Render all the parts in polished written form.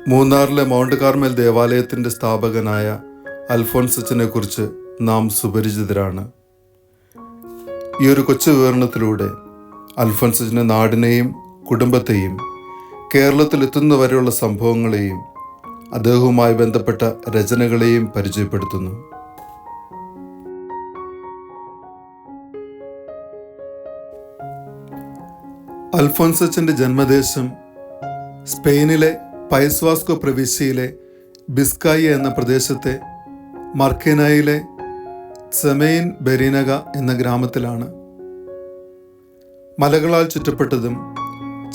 മൂന്നാറിലെ mount Carmel ദേവാലയത്തിൻ്റെ സ്ഥാപകനായ അൽഫോൻസച്ചനെ കുറിച്ച് നാം സുപരിചിതരാണ്. ഈ ഒരു കൊച്ചു വിവരണത്തിലൂടെ അൽഫോൻസച്ചൻ്റെ നാടിനെയും കുടുംബത്തെയും കേരളത്തിലെത്തുന്നവരെയുള്ള സംഭവങ്ങളെയും അദ്ദേഹവുമായി ബന്ധപ്പെട്ട രചനകളെയും പരിചയപ്പെടുത്തുന്നു. അൽഫോൻസച്ചൻ്റെ ജന്മദേശം സ്പെയിനിലെ പയസ് വാസ്കോ പ്രവിശ്യയിലെ ബിസ്കായി എന്ന പ്രദേശത്തെ മർക്കേനായിലെ സെമെയിൻ ബെരീനഗ എന്ന ഗ്രാമത്തിലാണ്. മലകളാൽ ചുറ്റപ്പെട്ടതും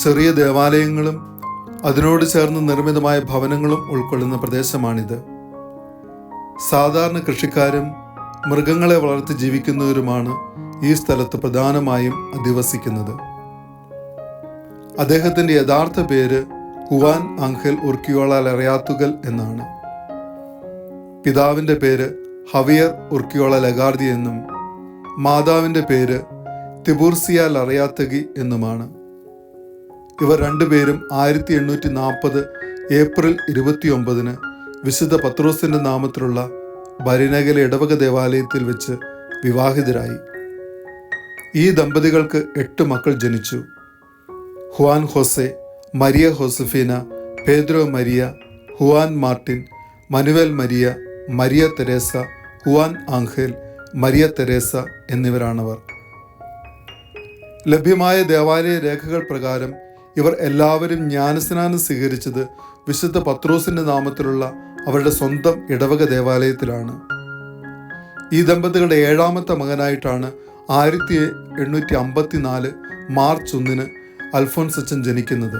ചെറിയ ദേവാലയങ്ങളും അതിനോട് ചേർന്ന് നിർമ്മിതമായ ഭവനങ്ങളും ഉൾക്കൊള്ളുന്ന പ്രദേശമാണിത്. സാധാരണ കൃഷിക്കാരും മൃഗങ്ങളെ വളർത്തി ജീവിക്കുന്നവരുമാണ് ഈ സ്ഥലത്ത് പ്രധാനമായും അധിവസിക്കുന്നത്. അദ്ദേഹത്തിൻ്റെ യഥാർത്ഥ പേര് ഹുവാൻ ആംഗൽ ഉർക്കിയോള ലറയാത്തുകൽ എന്നാണ്. പിതാവിൻ്റെ പേര് ഹവിയർ ഉർക്കിയോള ലഗാർദി എന്നും മാതാവിൻ്റെ പേര് തിബൂർസിയ ലറയാത്തഗി എന്നുമാണ്. ഇവർ രണ്ടുപേരും 1840 ഏപ്രിൽ 29 വിശുദ്ധ പത്രോസിൻ്റെ നാമത്തിലുള്ള ബരിനഗലെ ഇടവക ദേവാലയത്തിൽ വെച്ച് വിവാഹിതരായി. ഈ ദമ്പതികൾക്ക് 8 മക്കൾ ജനിച്ചു. Juan Jose, Maria Josefina, Pedro Maria, Juan Martin, Manuel Maria, Maria Teresa, Juan Angel, Maria Teresa എന്നിവരാണവർ. ലഭ്യമായ ദേവാലയ രേഖകൾ പ്രകാരം ഇവർ എല്ലാവരും ജ്ഞാനസ്നാനം സ്വീകരിച്ചത് വിശുദ്ധ പത്രോസിൻ്റെ നാമത്തിലുള്ള അവരുടെ സ്വന്തം ഇടവക ദേവാലയത്തിലാണ്. ഈ ദമ്പതികളുടെ 7ാമത്തെ മകനായിട്ടാണ് 1854 മാർച്ച് 1 അൽഫോൻസച്ചൻ ജനിക്കുന്നത്.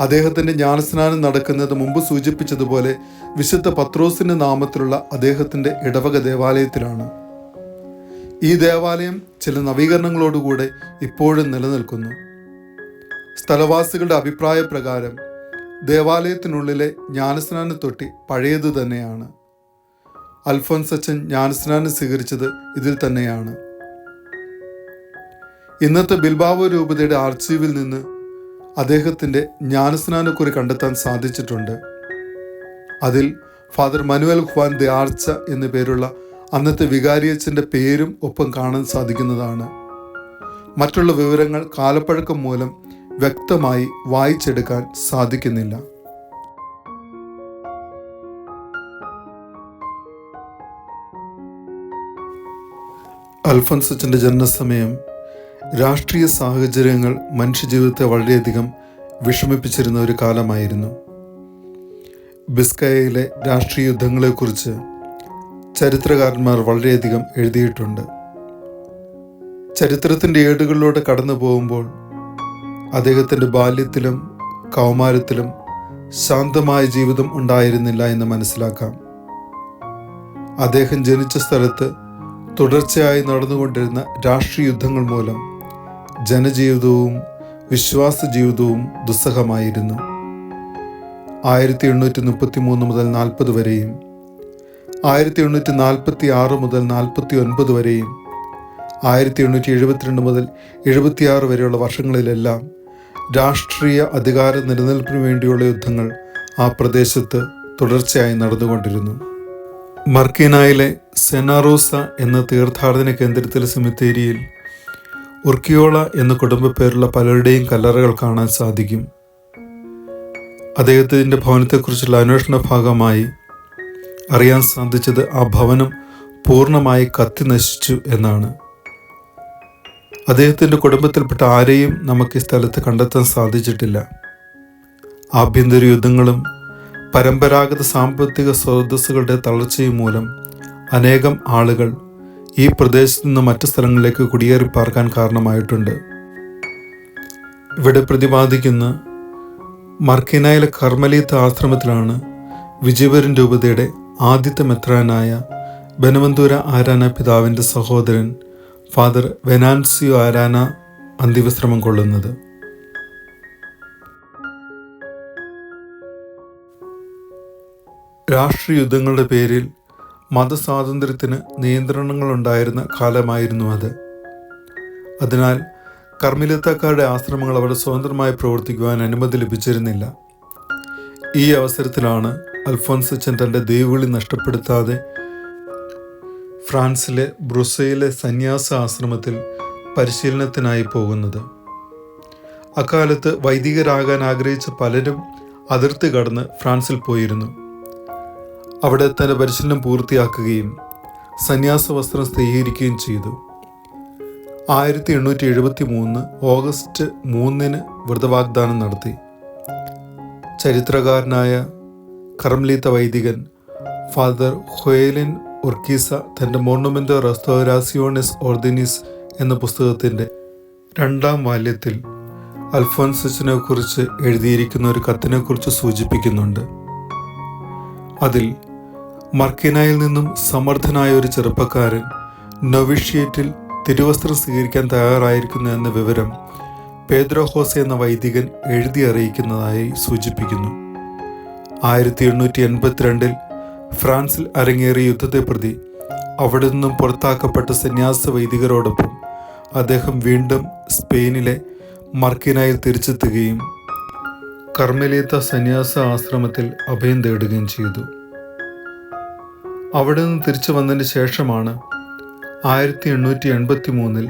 അദ്ദേഹത്തിൻ്റെ ജ്ഞാനസ്നാനം നടക്കുന്നത് മുമ്പ് സൂചിപ്പിച്ചതുപോലെ വിശുദ്ധ പത്രോസിൻ്റെ നാമത്തിലുള്ള അദ്ദേഹത്തിൻ്റെ ഇടവക ദേവാലയത്തിലാണ്. ഈ ദേവാലയം ചില നവീകരണങ്ങളോടുകൂടെ ഇപ്പോഴും നിലനിൽക്കുന്നു. സ്ഥലവാസികളുടെ അഭിപ്രായ പ്രകാരം ദേവാലയത്തിനുള്ളിലെ ജ്ഞാനസ്നാന തൊട്ടി പഴയത് തന്നെയാണ്. അൽഫോൻസച്ചൻ ജ്ഞാനസ്നാനം സ്വീകരിച്ചത് ഇതിൽ തന്നെയാണ്. ഇന്നത്തെ ബിൽബാവോ രൂപതയുടെ ആർച്ചീവിൽ നിന്ന് അദ്ദേഹത്തിൻ്റെ ജ്ഞാനസ്നാനക്കുറി കണ്ടെത്താൻ സാധിച്ചിട്ടുണ്ട്. അതിൽ ഫാദർ മനുവൽ ഹുവാൻ ദെ ആർച്ച എന്നു പേരുള്ള അന്നത്തെ വികാരിയച്ചൻ്റെ പേരും ഒപ്പം കാണാൻ സാധിക്കുന്നതാണ്. മറ്റുള്ള വിവരങ്ങൾ കാലപ്പഴക്കം മൂലം വ്യക്തമായി വായിച്ചെടുക്കാൻ സാധിക്കുന്നില്ല. അൽഫോൻസച്ചൻ്റെ ജനനസമയം രാഷ്ട്രീയ സാഹചര്യങ്ങൾ മനുഷ്യജീവിതത്തെ വളരെയധികം വിഷമിപ്പിച്ചിരുന്ന ഒരു കാലമായിരുന്നു. ബിസ്കയയിലെ രാഷ്ട്രീയ യുദ്ധങ്ങളെക്കുറിച്ച് ചരിത്രകാരന്മാർ വളരെയധികം എഴുതിയിട്ടുണ്ട്. ചരിത്രത്തിൻ്റെ ഏടുകളിലൂടെ കടന്നു പോകുമ്പോൾ അദ്ദേഹത്തിൻ്റെ ബാല്യത്തിലും കൗമാരത്തിലും ശാന്തമായ ജീവിതം ഉണ്ടായിരുന്നില്ല എന്ന് മനസ്സിലാക്കാം. അദ്ദേഹം ജനിച്ച സ്ഥലത്ത് തുടർച്ചയായി നടന്നുകൊണ്ടിരുന്ന രാഷ്ട്രീയ യുദ്ധങ്ങൾ മൂലം ജനജീവിതവും വിശ്വാസ ജീവിതവും ദുസ്സഹമായിരുന്നു. 1833 മുതൽ 40 വരെയും 1846 മുതൽ 49 വരെയും 1872 മുതൽ 76 വരെയുള്ള വർഷങ്ങളിലെല്ലാം രാഷ്ട്രീയ അധികാര നിലനിൽപ്പിനു വേണ്ടിയുള്ള യുദ്ധങ്ങൾ ആ പ്രദേശത്ത് തുടർച്ചയായി നടന്നുകൊണ്ടിരുന്നു. മർക്കീനായിലെ സെനാറോസ എന്ന തീർത്ഥാടന കേന്ദ്രത്തിലെ സെമിത്തേരിയിൽ ഉർക്കിയോള എന്ന കുടുംബപ്പേരുള്ള പലരുടെയും കല്ലറകൾ കാണാൻ സാധിക്കും. അദ്ദേഹത്തിൻ്റെ ഭവനത്തെക്കുറിച്ചുള്ള അന്വേഷണ ഭാഗമായി അറിയാൻ സാധിച്ചത് ആ ഭവനം പൂർണ്ണമായി കത്തി നശിച്ചു എന്നാണ്. അദ്ദേഹത്തിൻ്റെ കുടുംബത്തിൽപ്പെട്ട ആരെയും നമുക്ക് ഈ സ്ഥലത്ത് കണ്ടെത്താൻ സാധിച്ചിട്ടില്ല. ആഭ്യന്തര യുദ്ധങ്ങളും പരമ്പരാഗത സാമ്പത്തിക സ്രോതസ്സുകളുടെ തളർച്ചയും മൂലം അനേകം ആളുകൾ ഈ പ്രദേശത്ത് നിന്ന് മറ്റു സ്ഥലങ്ങളിലേക്ക് കുടിയേറി പാർക്കാൻ കാരണമായിട്ടുണ്ട്. ഇവിടെ പ്രതിപാദിക്കുന്ന മർക്കീനായിലെ കർമ്മലീത്ത ആശ്രമത്തിലാണ് വിജയപുരം രൂപതയുടെ ആദ്യത്തെ മെത്രാനായ ബെനവന്തൂര ആരാന പിതാവിൻ്റെ സഹോദരൻ ഫാദർ വെനാൻസിയോ ആരാന അന്ത്യവിശ്രമം കൊള്ളുന്നത്. രാഷ്ട്രീയ യുദ്ധങ്ങളുടെ പേരിൽ മതസ്വാതന്ത്ര്യത്തിന് നിയന്ത്രണങ്ങളുണ്ടായിരുന്ന കാലമായിരുന്നു അത്. അതിനാൽ കർമ്മിലത്തക്കാരുടെ ആശ്രമങ്ങൾ അവിടെ സ്വതന്ത്രമായി പ്രവർത്തിക്കുവാൻ അനുമതി ലഭിച്ചിരുന്നില്ല. ഈ അവസരത്തിലാണ് അൽഫോൻസച്ചൻ തൻ്റെ ദൈവവിളി നഷ്ടപ്പെടുത്താതെ ഫ്രാൻസിലെ ബ്രുസയിലെ സന്യാസ ആശ്രമത്തിൽ പരിശീലനത്തിനായി പോകുന്നത്. അക്കാലത്ത് വൈദികരാകാൻ ആഗ്രഹിച്ച പലരും അതിർത്തി കടന്ന് ഫ്രാൻസിൽ പോയിരുന്നു. അവിടെ തൻ്റെ പരിശീലനം പൂർത്തിയാക്കുകയും സന്യാസ വസ്ത്രം സ്ഥിരീകരിക്കുകയും ചെയ്തു. 1873 ഓഗസ്റ്റ് 3 വ്രതവാഗ്ദാനം നടത്തി. ചരിത്രകാരനായ കർമ്മലീത്ത വൈദികൻ ഫാദർ ഹൊയലിൻ ഉർക്കീസ തൻ്റെ മോണുമെൻ്റോ റെസ്റ്റോറാസിയോണിസ് ഓർഡിനിസ് എന്ന പുസ്തകത്തിൻ്റെ 2ാം വാല്യത്തിൽ അൽഫോൻസച്ചനെ കുറിച്ച് എഴുതിയിരിക്കുന്ന ഒരു കത്തിനെക്കുറിച്ച് സൂചിപ്പിക്കുന്നുണ്ട്. അതിൽ മർക്കിനായിൽ നിന്നും സമർത്ഥനായ ഒരു ചെറുപ്പക്കാരൻ നൊവിഷ്യേറ്റിൽ തിരുവസ്ത്രം സ്വീകരിക്കാൻ തയ്യാറായിരിക്കുന്നു എന്ന വിവരം പേദ്രോ ഹോസെ എന്ന വൈദികൻ എഴുതി അറിയിക്കുന്നതായി സൂചിപ്പിക്കുന്നു. 1882 ഫ്രാൻസിൽ അരങ്ങേറിയ യുദ്ധത്തെ പ്രതി അവിടെ നിന്നും പുറത്താക്കപ്പെട്ട സന്യാസ വൈദികരോടൊപ്പം അദ്ദേഹം വീണ്ടും സ്പെയിനിലെ മർക്കിനായിൽ തിരിച്ചെത്തുകയും കർമ്മലീത്ത സന്യാസ ആശ്രമത്തിൽ അഭയം തേടുകയും ചെയ്തു. അവിടെ നിന്ന് തിരിച്ചു വന്നതിന് ശേഷമാണ് 1883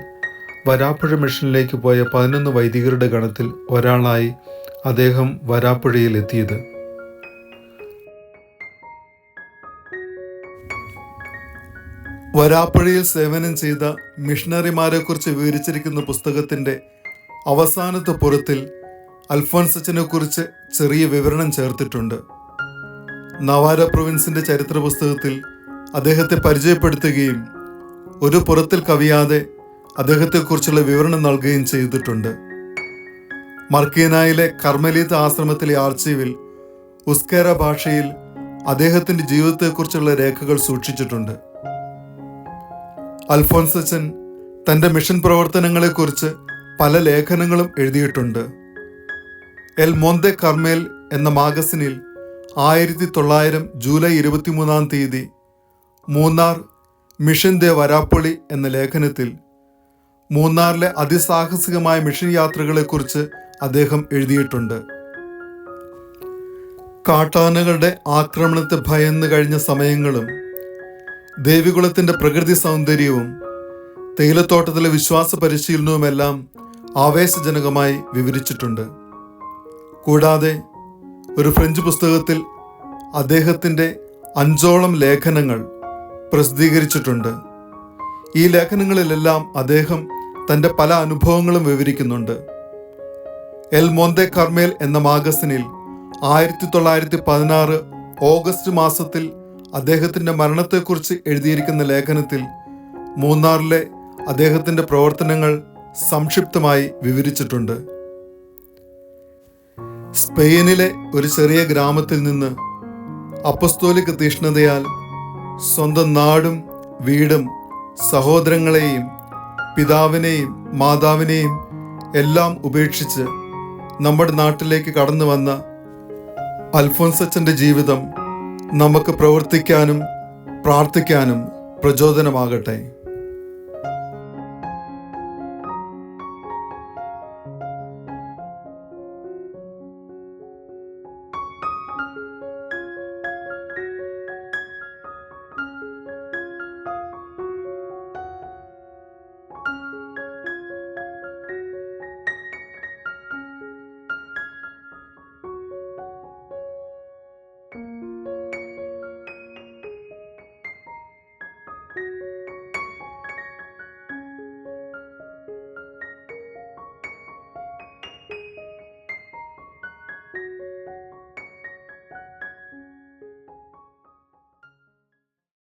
വരാപ്പുഴ മിഷനിലേക്ക് പോയ 11 വൈദികരുടെ ഗണത്തിൽ ഒരാളായി അദ്ദേഹം വരാപ്പുഴയിൽ എത്തിയത്. വരാപ്പുഴയിൽ സേവനം ചെയ്ത മിഷണറിമാരെക്കുറിച്ച് വിവരിച്ചിരിക്കുന്ന പുസ്തകത്തിൻ്റെ അവസാനത്തെ പുറത്തിൽ അൽഫോൻസച്ചനെ കുറിച്ച് ചെറിയ വിവരണം ചേർത്തിട്ടുണ്ട്. നവാര പ്രൊവിൻസിൻ്റെ ചരിത്ര പുസ്തകത്തിൽ അദ്ദേഹത്തെ പരിചയപ്പെടുത്തുകയും ഒരു പുറത്തിൽ കവിയാതെ അദ്ദേഹത്തെക്കുറിച്ചുള്ള വിവരണം നൽകുകയും ചെയ്തിട്ടുണ്ട്. മർക്കീനായിലെ കർമ്മലീത്ത ആശ്രമത്തിലെ ആർച്ചീവിൽ ഉസ്കേര ഭാഷയിൽ അദ്ദേഹത്തിൻ്റെ ജീവിതത്തെക്കുറിച്ചുള്ള രേഖകൾ സൂക്ഷിച്ചിട്ടുണ്ട്. അൽഫോൻസച്ചൻ തൻ്റെ മിഷൻ പ്രവർത്തനങ്ങളെക്കുറിച്ച് പല ലേഖനങ്ങളും എഴുതിയിട്ടുണ്ട്. എൽ മോന്തെ കർമേൽ എന്ന മാഗസിനിൽ 1900 ജൂലൈ 23 മൂന്നാർ മിഷൻ ദെ വരാപ്പൊളി എന്ന ലേഖനത്തിൽ മൂന്നാറിലെ അതിസാഹസികമായ മിഷൻ യാത്രകളെക്കുറിച്ച് അദ്ദേഹം എഴുതിയിട്ടുണ്ട്. കാട്ടാനകളുടെ ആക്രമണത്തെ ഭയന്ന് കഴിഞ്ഞ സമയങ്ങളും ദേവികുളത്തിൻ്റെ പ്രകൃതി സൗന്ദര്യവും തേയിലത്തോട്ടത്തിലെ വിശ്വാസ പരിശീലനവുമെല്ലാം ആവേശജനകമായി വിവരിച്ചിട്ടുണ്ട്. കൂടാതെ ഒരു ഫ്രഞ്ച് പുസ്തകത്തിൽ അദ്ദേഹത്തിൻ്റെ 5ഓളം ലേഖനങ്ങൾ പ്രസിദ്ധീകരിച്ചിട്ടുണ്ട്. ഈ ലേഖനങ്ങളിലെല്ലാം അദ്ദേഹം തൻ്റെ പല അനുഭവങ്ങളും വിവരിക്കുന്നുണ്ട്. എൽ മോന്തെ കർമേൽ എന്ന മാഗസിനിൽ 1916 ഓഗസ്റ്റ് മാസത്തിൽ അദ്ദേഹത്തിൻ്റെ മരണത്തെക്കുറിച്ച് എഴുതിയിരിക്കുന്ന ലേഖനത്തിൽ മൂന്നാറിലെ അദ്ദേഹത്തിൻ്റെ പ്രവർത്തനങ്ങൾ സംക്ഷിപ്തമായി വിവരിച്ചിട്ടുണ്ട്. സ്പെയിനിലെ ഒരു ചെറിയ ഗ്രാമത്തിൽ നിന്ന് അപ്പസ്തോലിക തീഷ്ണതയാൽ സ്വന്തം നാടും വീടും സഹോദരങ്ങളെയും പിതാവിനെയും മാതാവിനെയും എല്ലാം ഉപേക്ഷിച്ച് നമ്മുടെ നാട്ടിലേക്ക് കടന്നു വന്ന അൽഫോൻസച്ചൻ്റെ ജീവിതം നമുക്ക് പ്രവർത്തിക്കാനും പ്രാർത്ഥിക്കാനും പ്രചോദനമാകട്ടെ.